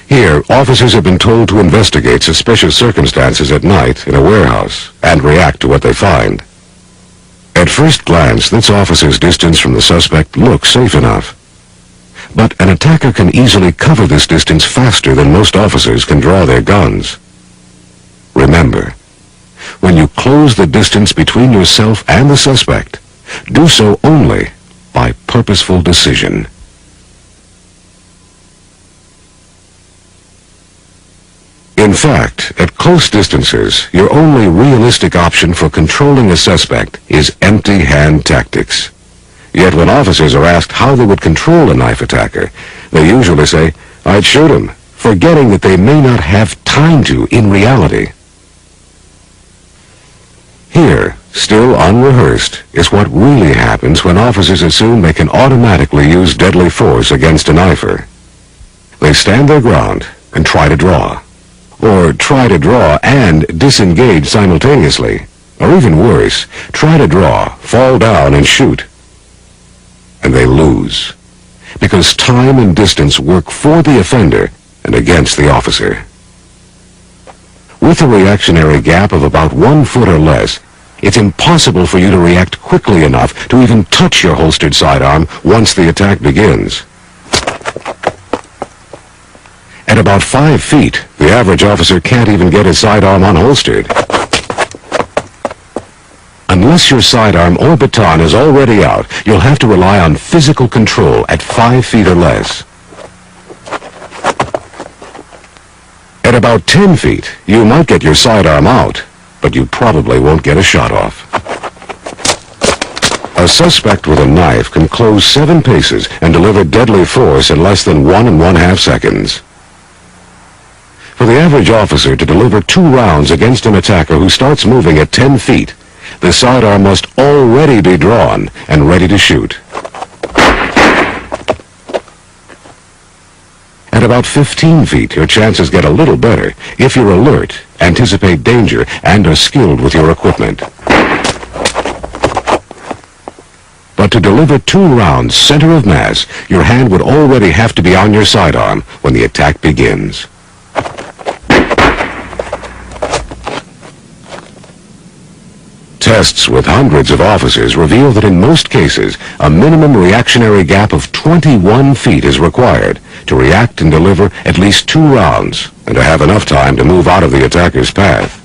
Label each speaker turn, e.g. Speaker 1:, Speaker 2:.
Speaker 1: Here, officers have been told to investigate suspicious circumstances at night in a warehouse and react to what they find. At first glance, this officer's distance from the suspect looks safe enough. But an attacker can easily cover this distance faster than most officers can draw their guns. Remember, when you close the distance between yourself and the suspect, do so only by purposeful decision. In fact, at close distances, your only realistic option for controlling a suspect is empty-hand tactics. Yet when officers are asked how they would control a knife attacker, they usually say, "I'd shoot him," forgetting that they may not have time to in reality. Here, still unrehearsed, is what really happens when officers assume they can automatically use deadly force against a knifer. They stand their ground and try to draw. Or try to draw and disengage simultaneously. Or even worse, try to draw, fall down, and shoot. And they lose. Because time and distance work for the offender and against the officer. With a reactionary gap of about 1 foot or less, it's impossible for you to react quickly enough to even touch your holstered sidearm once the attack begins. At about 5 feet, the average officer can't even get his sidearm unholstered. Unless your sidearm or baton is already out, you'll have to rely on physical control at 5 feet or less. At about 10 feet, you might get your sidearm out, but you probably won't get a shot off. A suspect with a knife can close 7 paces and deliver deadly force in less than 1 1/2 seconds. For the average officer to deliver 2 rounds against an attacker who starts moving at 10 feet, the sidearm must already be drawn and ready to shoot. At about 15 feet, your chances get a little better if you're alert, anticipate danger, and are skilled with your equipment. But to deliver 2 rounds center of mass, your hand would already have to be on your sidearm when the attack begins. Tests with hundreds of officers reveal that in most cases, a minimum reactionary gap of 21 feet is required to react and deliver at least 2 rounds and to have enough time to move out of the attacker's path.